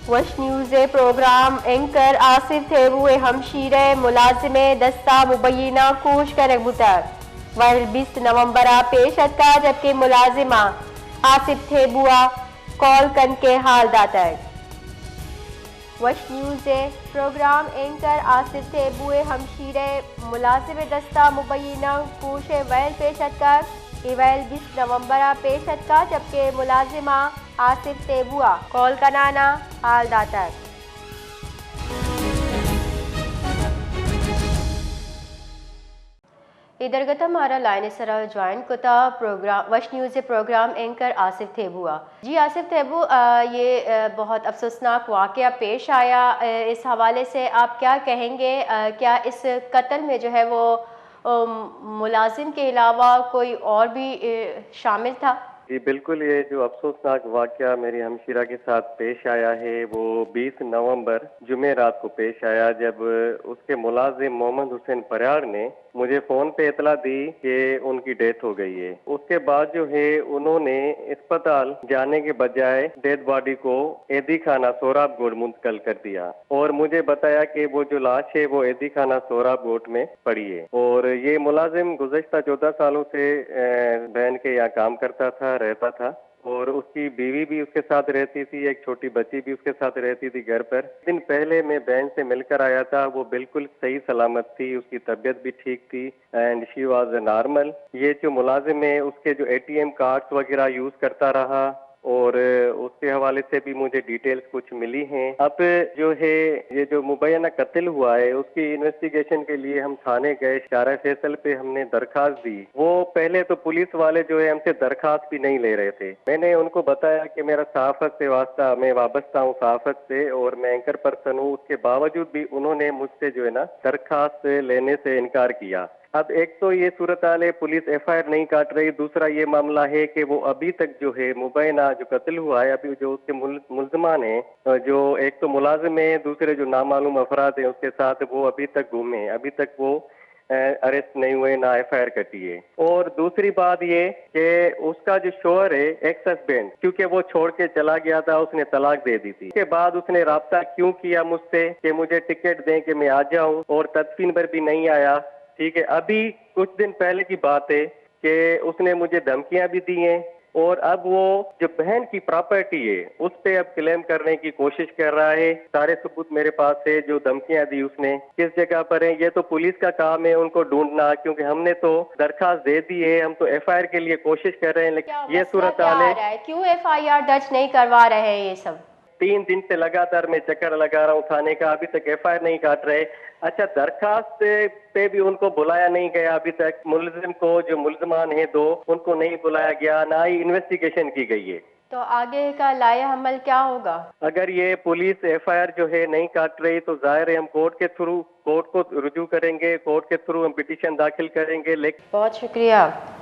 وش news programme anchor Asif تھیبو ہمشیر ملازم دستہ مبینہ کوش کرے بوتر وائل 20 نومبر پیش اتکا جبکہ ملازمہ آصف تھیبوا کال کن کے حال داتا ہے۔ وش نیوز پروگرام اینکر آصف تھیبو ہمشیر ملازم دستہ مبینہ کوش ویل پیش اتکا ایویل 20 نومبر پیش اتکا جبکہ ملازمہ آصف تھیبوا کال کنانا حال داتا ہے۔ ادھر گتا ہمارا لائن سرا جوائن کتا پروگرام وش نیوز پروگرام اینکر آصف تھیبوا۔ جی آصف تھیبو، یہ بہت افسوسناک واقعہ پیش آیا، اس حوالے سے آپ کیا کہیں گے؟ کیا اس قتل میں جو ہے وہ ملازم کے علاوہ کوئی اور بھی شامل تھا؟ جی بالکل، یہ جو افسوسناک واقعہ میری ہمشیرہ کے ساتھ پیش آیا ہے وہ 20 نومبر جمعہ رات کو پیش آیا، جب اس کے ملازم محمد حسین پریار نے مجھے فون پہ اطلاع دی کہ ان کی ڈیتھ ہو گئی ہے۔ اس کے بعد جو ہے انہوں نے اسپتال جانے کے بجائے ڈیتھ باڈی کو ایدی خانہ سوراب گوٹ منتقل کر دیا اور مجھے بتایا کہ وہ جو لاش ہے وہ ایدی خانہ سوراب گوٹ میں پڑی ہے۔ اور یہ ملازم گزشتہ 14 سالوں سے بہن کے یہاں کام کرتا تھا، رہتا تھا، اور اس کی بیوی بھی اس کے ساتھ رہتی تھی، ایک چھوٹی بچی بھی اس کے ساتھ رہتی تھی گھر پر۔ دن پہلے میں بہن سے مل کر آیا تھا، وہ بالکل صحیح سلامت تھی، اس کی طبیعت بھی ٹھیک تھی اینڈ شی واز نارمل۔ یہ جو ملازم ہے اس کے جو ATM کارڈز وغیرہ یوز کرتا رہا اور اس کے حوالے سے بھی مجھے ڈیٹیلز کچھ ملی ہیں۔ اب جو ہے یہ جو مبینہ قتل ہوا ہے اس کی انویسٹیگیشن کے لیے ہم تھانے گئے، شارع فیصل پہ ہم نے درخواست دی۔ وہ پہلے تو پولیس والے جو ہے ہم سے درخواست بھی نہیں لے رہے تھے۔ میں نے ان کو بتایا کہ میرا صحافت سے واسطہ، میں وابستہ ہوں صحافت سے اور میں اینکر پرسن ہوں، اس کے باوجود بھی انہوں نے مجھ سے جو ہے نا درخواست لینے سے انکار کیا۔ اب ایک تو یہ صورتحال ہے، پولیس FIR نہیں کاٹ رہی، دوسرا یہ معاملہ ہے کہ وہ ابھی تک جو ہے مبینہ جو قتل ہوا ہے، ابھی جو اس کے ملزمان ہیں، جو ایک تو ملازم ہے، دوسرے جو نامعلوم افراد ہیں اس کے ساتھ، وہ ابھی تک گھومے ہیں، ابھی تک وہ اریسٹ نہیں ہوئے، نہ FIR کٹی ہے۔ اور دوسری بات یہ کہ اس کا جو شوہر ہے، ایکس ہسبینڈ، کیونکہ وہ چھوڑ کے چلا گیا تھا، اس نے طلاق دے دی تھی، اس کے بعد اس نے رابطہ کیوں کیا مجھ سے کہ مجھے ٹکٹ دیں کہ میں آ جاؤں، اور تدفین پر بھی نہیں آیا۔ ٹھیک ہے، ابھی کچھ دن پہلے کی بات ہے کہ اس نے مجھے دھمکیاں بھی دی ہیں، اور اب وہ جو بہن کی پراپرٹی ہے اس پہ اب کلیم کرنے کی کوشش کر رہا ہے۔ سارے ثبوت میرے پاس ہے، جو دھمکیاں دی اس نے کس جگہ پر ہیں، یہ تو پولیس کا کام ہے ان کو ڈھونڈنا، کیونکہ ہم نے تو درخواست دے دی ہے، ہم تو FIR کے لیے کوشش کر رہے ہیں، لیکن یہ صورتحال ہے۔ کیوں FIR درج نہیں کروا رہے ہیں؟ یہ سب 3 دن سے لگاتار میں چکر لگا رہا ہوں تھانے کا، ابھی تک FIR نہیں کاٹ رہے۔ اچھا، درخواست پہ بھی ان کو بلایا نہیں گیا ابھی تک، ملزم کو، جو ملزمان ہیں 2، ان کو نہیں بلایا گیا، نہ ہی انویسٹیگیشن کی گئی ہے۔ تو آگے کا لائحہ عمل کیا ہوگا؟ اگر یہ پولیس FIR جو ہے نہیں کاٹ رہی تو ظاہر ہے ہم کورٹ کے تھرو کورٹ کو رجوع کریں گے، کورٹ کے تھرو ہم پٹیشن داخل کریں گے۔ بہت شکریہ۔